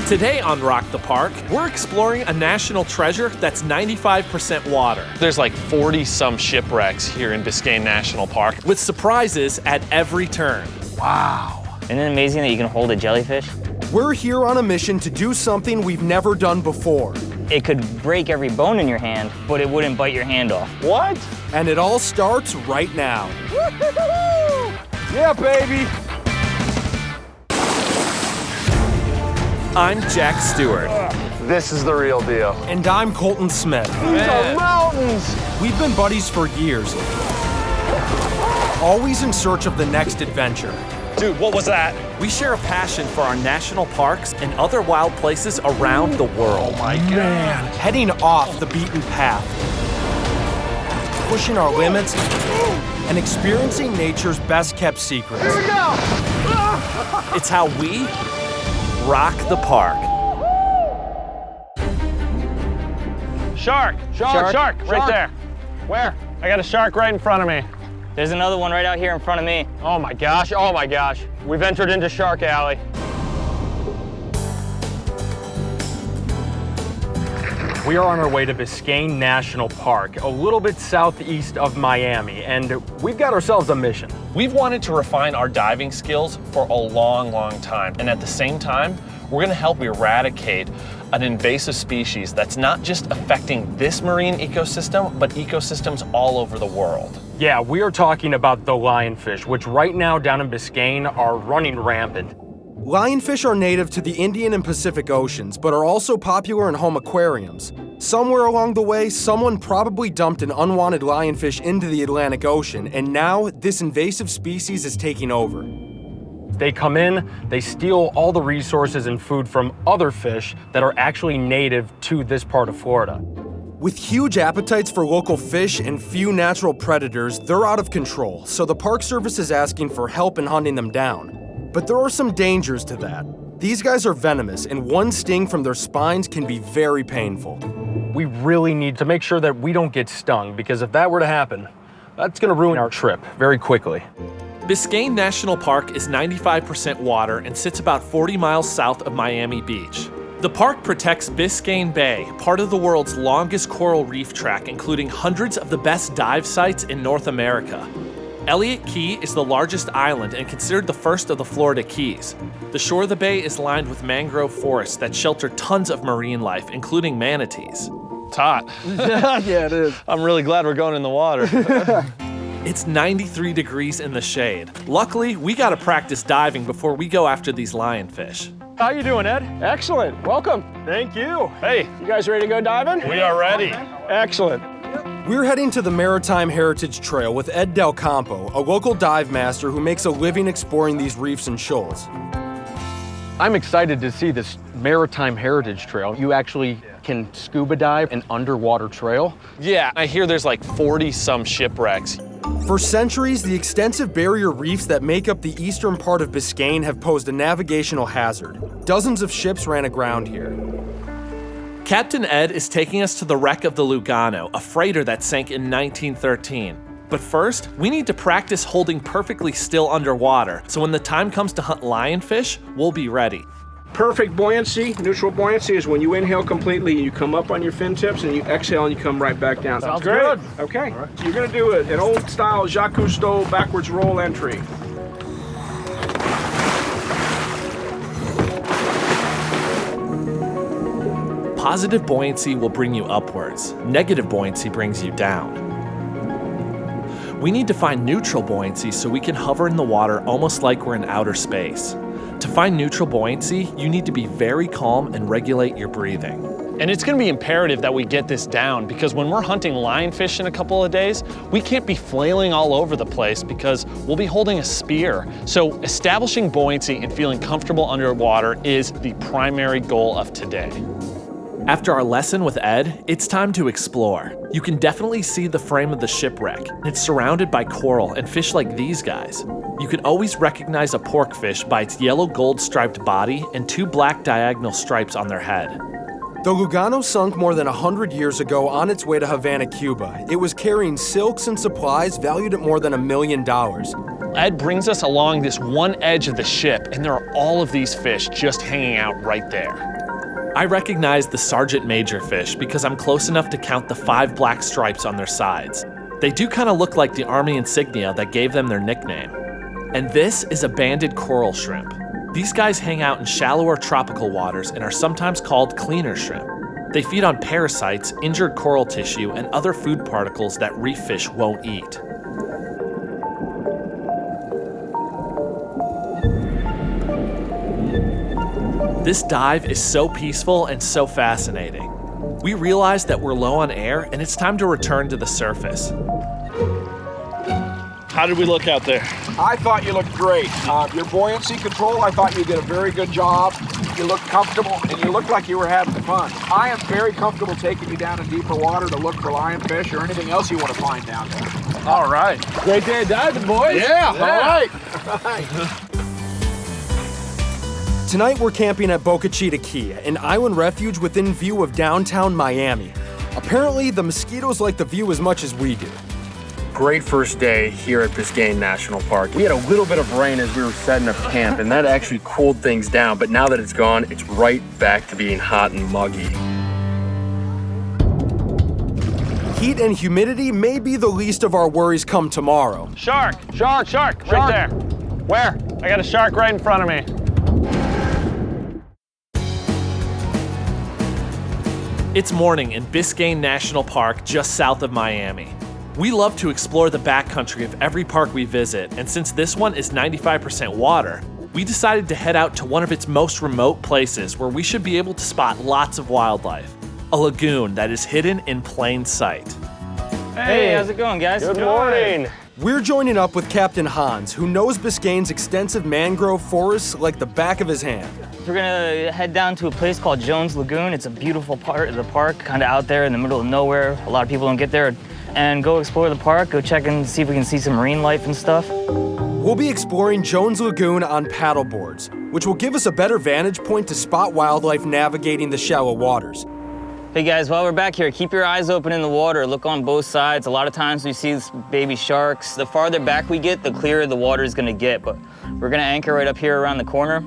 Today on Rock the Park, we're exploring a national treasure that's 95% water. There's like 40-some shipwrecks here in Biscayne National Park. With surprises at every turn. Wow. Isn't it amazing that you can hold a jellyfish? We're here on a mission to do something we've never done before. It could break every bone in your hand, but it wouldn't bite your hand off. What? And it all starts right now. Yeah, baby. I'm Jack Stewart. This is the real deal. And I'm Colton Smith. These are mountains! We've been buddies for years, always in search of the next adventure. Dude, what was that? We share a passion for our national parks and other wild places around the world. Oh my God. Heading off the beaten path, pushing our limits, and experiencing nature's best-kept secrets. Here we go! It's how we rock the park. Shark, right there. Where? I got a shark right in front of me. There's another one right out here in front of me. Oh my gosh. We've entered into Shark Alley. We are on our way to Biscayne National Park, a little bit southeast of Miami, and we've got ourselves a mission. We've wanted to refine our diving skills for a long, long time. And at the same time, we're gonna help eradicate an invasive species that's not just affecting this marine ecosystem, but ecosystems all over the world. Yeah, we are talking about the lionfish, which right now down in Biscayne are running rampant. Lionfish are native to the Indian and Pacific Oceans, but are also popular in home aquariums. Somewhere along the way, someone probably dumped an unwanted lionfish into the Atlantic Ocean, and now this invasive species is taking over. They come in, they steal all the resources and food from other fish that are actually native to this part of Florida. With huge appetites for local fish and few natural predators, they're out of control, so the Park Service is asking for help in hunting them down. But there are some dangers to that. These guys are venomous, and one sting from their spines can be very painful. We really need to make sure that we don't get stung, because if that were to happen, that's gonna ruin our trip very quickly. Biscayne National Park is 95% water and sits about 40 miles south of Miami Beach. The park protects Biscayne Bay, part of the world's longest coral reef tract, including hundreds of the best dive sites in North America. Elliott Key is the largest island and considered the first of the Florida Keys. The shore of the bay is lined with mangrove forests that shelter tons of marine life, including manatees. It's hot. Yeah, it is. I'm really glad we're going in the water. It's 93 degrees in the shade. Luckily, we gotta practice diving before we go after these lionfish. How you doing, Ed? Excellent. Welcome. Thank you. Hey, You guys ready to go diving? we are ready. Excellent. We're heading to the Maritime Heritage Trail with Ed Del Campo, a local dive master who makes a living exploring these reefs and shoals. I'm excited to see this Maritime Heritage Trail. You actually can scuba dive an underwater trail. Yeah, I hear there's like 40-some shipwrecks. For centuries, the extensive barrier reefs that make up the eastern part of Biscayne have posed a navigational hazard. Dozens of ships ran aground here. Captain Ed is taking us to the wreck of the Lugano, a freighter that sank in 1913. But first, we need to practice holding perfectly still underwater, so when the time comes to hunt lionfish, we'll be ready. Perfect buoyancy, neutral buoyancy is when you inhale completely, you come up on your fin tips, and you exhale and you come right back down. Sounds good. Okay, so you're gonna do an old style Jacques Cousteau backwards roll entry. Positive buoyancy will bring you upwards. Negative buoyancy brings you down. We need to find neutral buoyancy so we can hover in the water almost like we're in outer space. To find neutral buoyancy, you need to be very calm and regulate your breathing. And it's gonna be imperative that we get this down because when we're hunting lionfish in a couple of days, we can't be flailing all over the place because we'll be holding a spear. So establishing buoyancy and feeling comfortable underwater is the primary goal of today. After our lesson with Ed, it's time to explore. You can definitely see the frame of the shipwreck. It's surrounded by coral and fish like these guys. You can always recognize a porkfish by its yellow gold striped body and two black diagonal stripes on their head. The Lugano sunk more than 100 years ago on its way to Havana, Cuba. It was carrying silks and supplies valued at more than $1 million. Ed brings us along this one edge of the ship, and there are all of these fish just hanging out right there. I recognize the Sergeant Major fish because I'm close enough to count the 5 black stripes on their sides. They do kind of look like the Army insignia that gave them their nickname. And this is a banded coral shrimp. These guys hang out in shallower tropical waters and are sometimes called cleaner shrimp. They feed on parasites, injured coral tissue, and other food particles that reef fish won't eat. This dive is so peaceful and so fascinating. We realize that we're low on air and it's time to return to the surface. How did we look out there? I thought you looked great. Your buoyancy control, I thought you did a very good job. You looked comfortable, and you looked like you were having fun. I am very comfortable taking you down in deeper water to look for lionfish or anything else you want to find down there. All right. Great day of diving, boys. Yeah. All right. Tonight we're camping at Boca Chica Key, an island refuge within view of downtown Miami. Apparently, the mosquitoes like the view as much as we do. Great first day here at Biscayne National Park. We had a little bit of rain as we were setting up camp, and that actually cooled things down, but now that it's gone, it's right back to being hot and muggy. Heat and humidity may be the least of our worries come tomorrow. Shark, right there. Where? I got a shark right in front of me. It's morning in Biscayne National Park just south of Miami. We love to explore the backcountry of every park we visit, and since this one is 95% water, we decided to head out to one of its most remote places where we should be able to spot lots of wildlife, a lagoon that is hidden in plain sight. Hey, how's it going, guys? Good morning. We're joining up with Captain Hans, who knows Biscayne's extensive mangrove forests like the back of his hand. We're gonna head down to a place called Jones Lagoon. It's a beautiful part of the park, kind of out there in the middle of nowhere. A lot of people don't get there. And go explore the park, go check and see if we can see some marine life and stuff. We'll be exploring Jones Lagoon on paddleboards, which will give us a better vantage point to spot wildlife navigating the shallow waters. Hey guys, while we're back here, keep your eyes open in the water. Look on both sides. A lot of times we see baby sharks. The farther back we get, the clearer the water is gonna get, but we're gonna anchor right up here around the corner.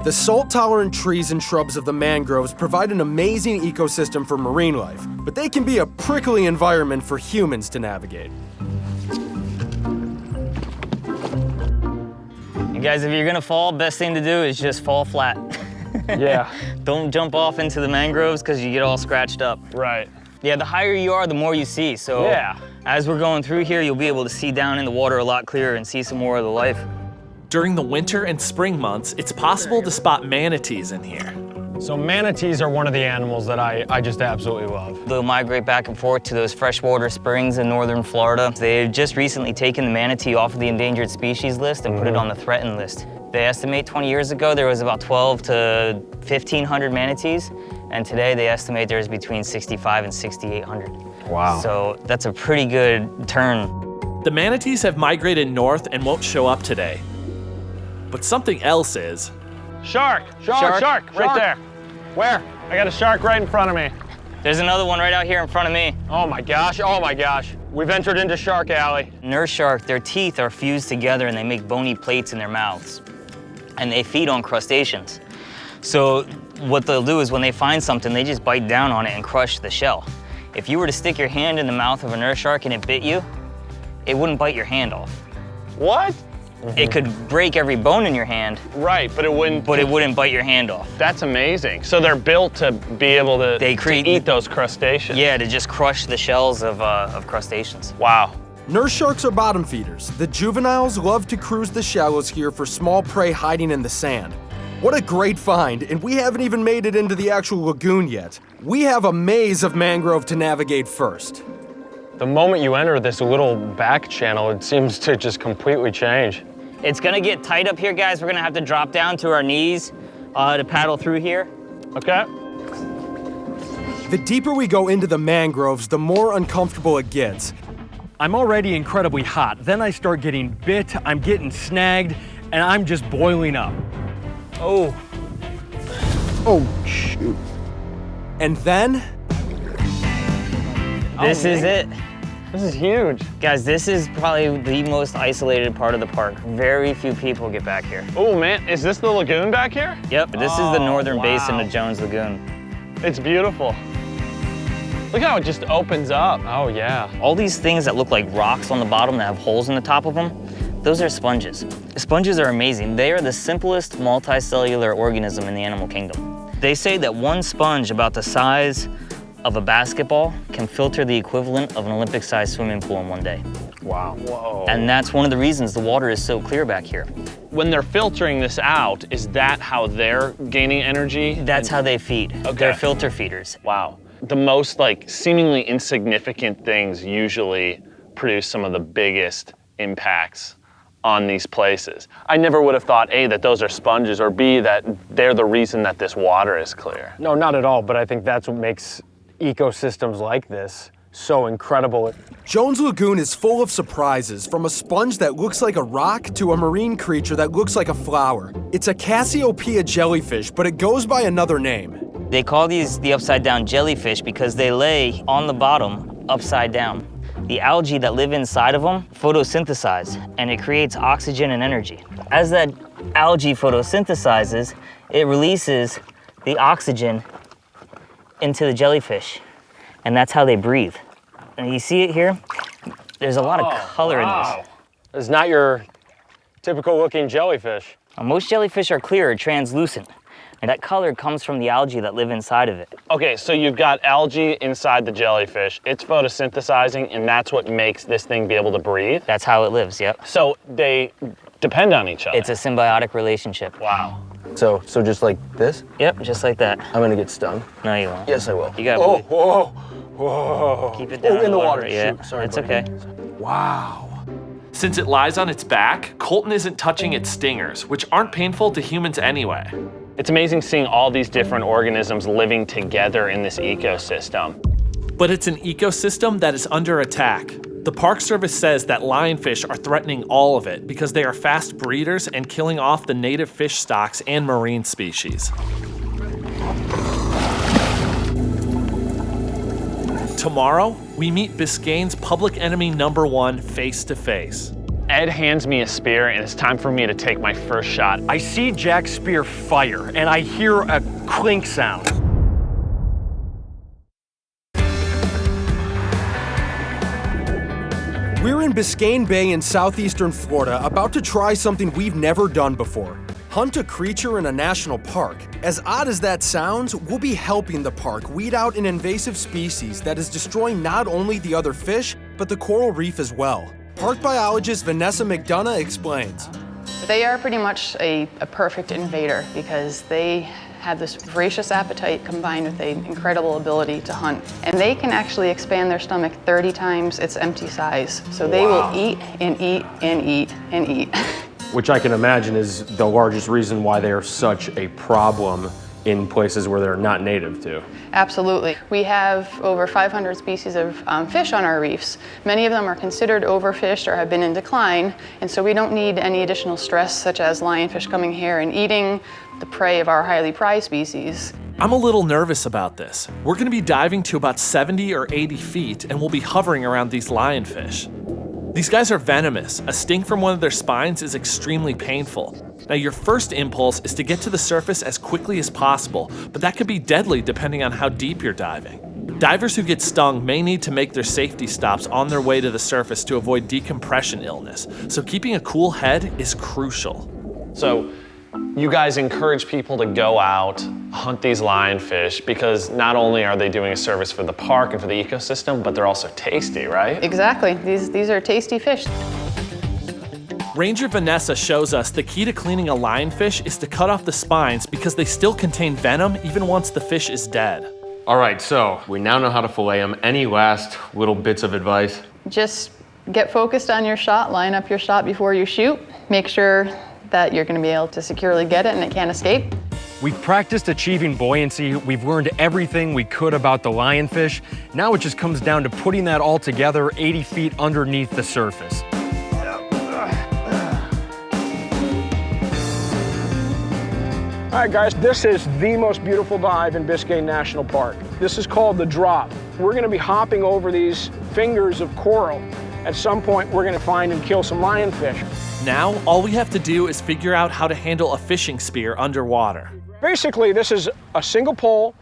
The salt-tolerant trees and shrubs of the mangroves provide an amazing ecosystem for marine life, but they can be a prickly environment for humans to navigate. And guys, if you're gonna fall, best thing to do is just fall flat. Yeah. Don't jump off into the mangroves because you get all scratched up. Right. Yeah, the higher you are, the more you see. So Yeah. as we're going through here, you'll be able to see down in the water a lot clearer and see some more of the life. During the winter and spring months, it's possible to spot manatees in here. So manatees are one of the animals that I just absolutely love. They'll migrate back and forth to those freshwater springs in northern Florida. They've just recently taken the manatee off of the endangered species list and put it on the threatened list. They estimate 20 years ago there was about 12 to 1,500 manatees, and today they estimate there's between 65 and 6,800. Wow. So that's a pretty good turn. The manatees have migrated north and won't show up today. But something else is. Shark, right there. Where? I got a shark right in front of me. There's another one right out here in front of me. Oh my gosh. We've entered into Shark Alley. Nurse shark, their teeth are fused together and they make bony plates in their mouths. And they feed on crustaceans. So what they'll do is when they find something, they just bite down on it and crush the shell. If you were to stick your hand in the mouth of a nurse shark and it bit you, it wouldn't bite your hand off. What? It could break every bone in your hand. Right, but it wouldn't bite your hand off. That's amazing. So they're built to be able to, to eat those crustaceans. Yeah, to just crush the shells of crustaceans. Wow. Nurse sharks are bottom feeders. The juveniles love to cruise the shallows here for small prey hiding in the sand. What a great find, and we haven't even made it into the actual lagoon yet. We have a maze of mangrove to navigate first. The moment you enter this little back channel, it seems to just completely change. It's gonna get tight up here, guys. We're gonna have to drop down to our knees to paddle through here. Okay. The deeper we go into the mangroves, the more uncomfortable it gets. I'm already incredibly hot. Then I start getting bit, I'm getting snagged, and I'm just boiling up. Oh, shoot. And then? This is it. This is huge. Guys, this is probably the most isolated part of the park. Very few people get back here. Oh man, is this the lagoon back here? Yep, this is the northern basin wow. of Jones Lagoon. It's beautiful. Look how it just opens up. Oh yeah. All these things that look like rocks on the bottom that have holes in the top of them, those are sponges. Sponges are amazing. They are the simplest multicellular organism in the animal kingdom. They say that one sponge about the size of a basketball can filter the equivalent of an Olympic-sized swimming pool in one day. Wow. Whoa. And that's one of the reasons the water is so clear back here. When they're filtering this out, is that how they're gaining energy? That's how they feed. Okay. They're filter feeders. Wow. The most like seemingly insignificant things usually produce some of the biggest impacts on these places. I never would have thought A, that those are sponges, or B, that they're the reason that this water is clear. No, not at all, but I think that's what makes ecosystems like this so incredible. Jones Lagoon is full of surprises, from a sponge that looks like a rock to a marine creature that looks like a flower. It's a Cassiopeia jellyfish, but it goes by another name. They call these the upside down jellyfish because they lay on the bottom upside down. The algae that live inside of them photosynthesize, and it creates oxygen and energy. As that algae photosynthesizes, it releases the oxygen into the jellyfish, and that's how they breathe. And you see it here? There's a lot of color in this. It's not your typical looking jellyfish. Most jellyfish are clear or translucent, and that color comes from the algae that live inside of it. Okay, so you've got algae inside the jellyfish. It's photosynthesizing, and that's what makes this thing be able to breathe? That's how it lives, yep. So they depend on each other? It's a symbiotic relationship. Wow. So just like this? Yep, just like that. I'm gonna get stung. No, you won't. Yes, I will. You gotta whoa. keep it down in the water. Yeah, Shoot. Sorry, it's buddy. okay. Wow. Since it lies on its back, Colton isn't touching its stingers, which aren't painful to humans anyway. It's amazing seeing all these different organisms living together in this ecosystem. But it's an ecosystem that is under attack. The Park Service says that lionfish are threatening all of it because they are fast breeders and killing off the native fish stocks and marine species. Tomorrow, we meet Biscayne's public enemy number one face to face. Ed hands me a spear, and it's time for me to take my first shot. I see Jack's spear fire, and I hear a clink sound. We're in Biscayne Bay in southeastern Florida, about to try something we've never done before. Hunt a creature in a national park. As odd as that sounds, we'll be helping the park weed out an invasive species that is destroying not only the other fish, but the coral reef as well. Park biologist Vanessa McDonough explains. They are pretty much a perfect invader because they have this voracious appetite combined with an incredible ability to hunt. And they can actually expand their stomach 30 times its empty size. So they will eat and eat and eat and eat. Which I can imagine is the largest reason why they are such a problem in places where they're not native to. Absolutely. We have over 500 species of fish on our reefs. Many of them are considered overfished or have been in decline, and so we don't need any additional stress such as lionfish coming here and eating the prey of our highly prized species. I'm a little nervous about this. We're going to be diving to about 70 or 80 feet, and we'll be hovering around these lionfish. These guys are venomous. A sting from one of their spines is extremely painful. Now, your first impulse is to get to the surface as quickly as possible, but that could be deadly depending on how deep you're diving. Divers who get stung may need to make their safety stops on their way to the surface to avoid decompression illness, so keeping a cool head is crucial. So you guys encourage people to go out, hunt these lionfish, because not only are they doing a service for the park and for the ecosystem, but they're also tasty, right? Exactly. These are tasty fish. Ranger Vanessa shows us the key to cleaning a lionfish is to cut off the spines because they still contain venom even once the fish is dead. All right, so we now know how to fillet them. Any last little bits of advice? Just get focused on your shot, line up your shot before you shoot. Make sure that you're going to be able to securely get it and it can't escape. We've practiced achieving buoyancy, we've learned everything we could about the lionfish. Now it just comes down to putting that all together 80 feet underneath the surface. All right, guys, this is the most beautiful dive in Biscayne National Park. This is called the drop. We're gonna be hopping over these fingers of coral. At some point, we're gonna find and kill some lionfish. Now, all we have to do is figure out how to handle a fishing spear underwater. Basically, this is a single pole,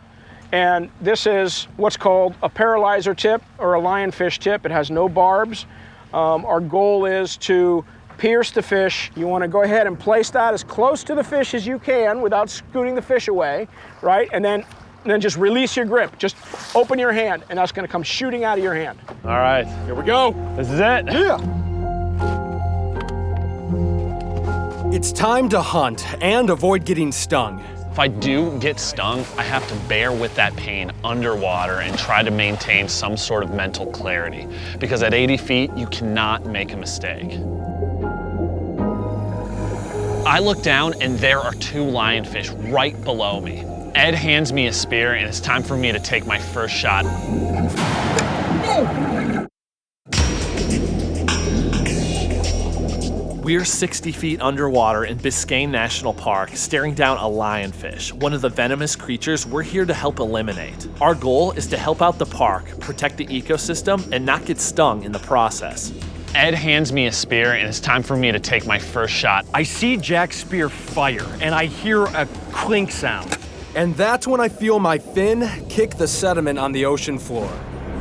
and this is what's called a paralyzer tip or a lionfish tip. It has no barbs. Our goal is to pierce the fish. You want to go ahead and place that as close to the fish as you can without scooting the fish away, right? And then just release your grip. Just open your hand, and that's going to come shooting out of your hand. All right, here we go. This is it. Yeah. It's time to hunt and avoid getting stung. If I do get stung, I have to bear with that pain underwater and try to maintain some sort of mental clarity. Because at 80 feet, you cannot make a mistake. I look down and there are 2 lionfish right below me. Ed hands me a spear and it's time for me to take my first shot. We're 60 feet underwater in Biscayne National Park, staring down a lionfish, one of the venomous creatures we're here to help eliminate. Our goal is to help out the park, protect the ecosystem, and not get stung in the process. Ed hands me a spear and it's time for me to take my first shot. I see Jack's spear fire, and I hear a clink sound. And that's when I feel my fin kick the sediment on the ocean floor.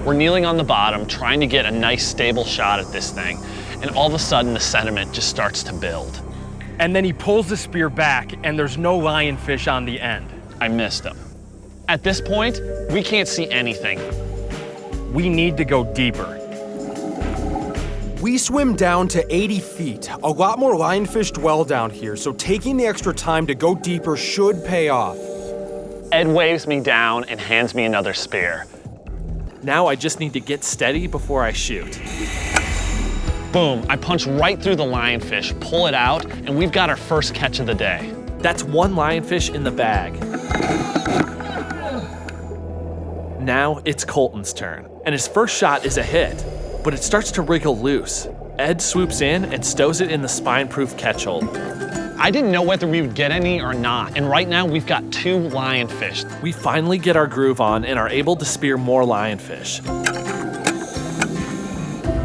We're kneeling on the bottom, trying to get a nice stable shot at this thing, and all of a sudden the sediment just starts to build. And then he pulls the spear back, and there's no lionfish on the end. I missed him. At this point, we can't see anything. We need to go deeper. We swim down to 80 feet. A lot more lionfish dwell down here, so taking the extra time to go deeper should pay off. Ed waves me down and hands me another spear. Now I just need to get steady before I shoot. Boom, I punch right through the lionfish, pull it out, and we've got our first catch of the day. That's 1 lionfish in the bag. Now it's Colton's turn, and his first shot is a hit, but it starts to wriggle loose. Ed swoops in and stows it in the spine-proof catch-hold. I didn't know whether we would get any or not, and right now we've got 2 lionfish. We finally get our groove on and are able to spear more lionfish.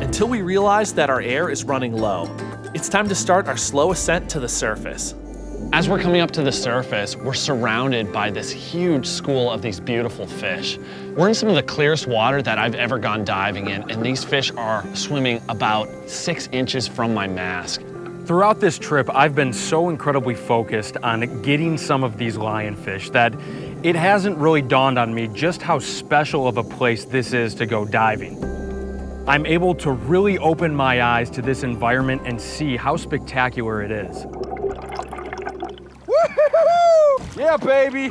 Until we realize that our air is running low. It's time to start our slow ascent to the surface. As we're coming up to the surface, we're surrounded by this huge school of these beautiful fish. We're in some of the clearest water that I've ever gone diving in, and these fish are swimming about 6 inches from my mask. Throughout this trip, I've been so incredibly focused on getting some of these lionfish that it hasn't really dawned on me just how special of a place this is to go diving. I'm able to really open my eyes to this environment and see how spectacular it is. Woo-hoo-hoo! Yeah, baby.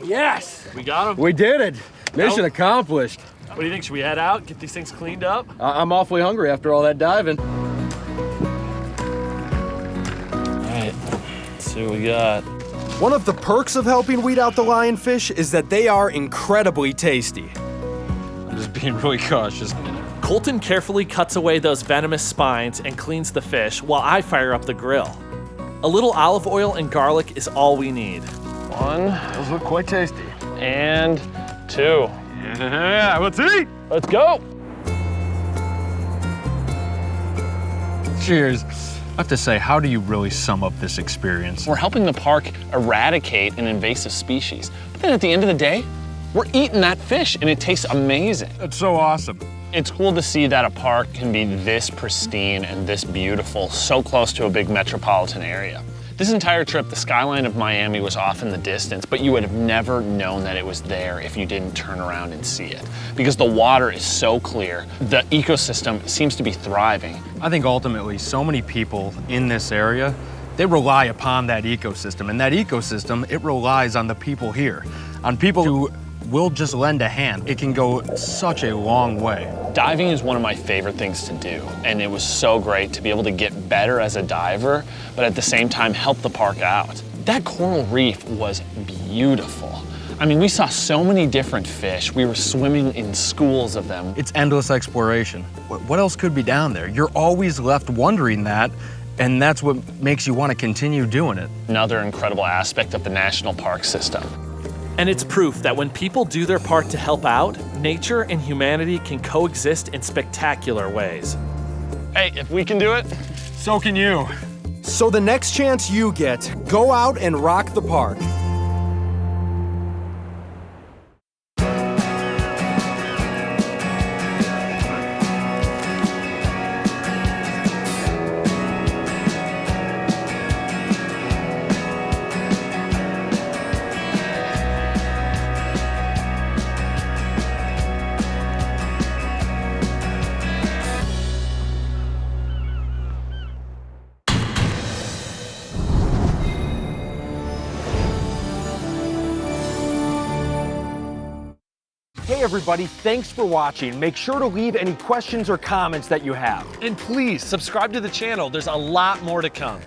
Yes! We got him. We did it. Mission accomplished. What do you think? Should we head out, get these things cleaned up? I'm awfully hungry after all that diving. See what we got. One of the perks of helping weed out the lionfish is that they are incredibly tasty. I'm just being really cautious. Colton carefully cuts away those venomous spines and cleans the fish while I fire up the grill. A little olive oil and garlic is all we need. 1. Those look quite tasty. And 2. Yeah, let's eat! Let's go! Cheers. I have to say, how do you really sum up this experience? We're helping the park eradicate an invasive species. But then at the end of the day, we're eating that fish and it tastes amazing. That's so awesome. It's cool to see that a park can be this pristine and this beautiful, so close to a big metropolitan area. This entire trip, the skyline of Miami was off in the distance, but you would have never known that it was there if you didn't turn around and see it. Because the water is so clear, the ecosystem seems to be thriving. I think ultimately so many people in this area, they rely upon that ecosystem, and that ecosystem, it relies on the people here, on people who will just lend a hand. It can go such a long way. Diving is one of my favorite things to do, and it was so great to be able to get better as a diver, but at the same time help the park out. That coral reef was beautiful. I mean, we saw so many different fish. We were swimming in schools of them. It's endless exploration. What else could be down there? You're always left wondering that, and that's what makes you want to continue doing it. Another incredible aspect of the national park system. And it's proof that when people do their part to help out, nature and humanity can coexist in spectacular ways. Hey, if we can do it, so can you. So the next chance you get, go out and rock the park. Hey everybody, thanks for watching. Make sure to leave any questions or comments that you have. And please subscribe to the channel. There's a lot more to come.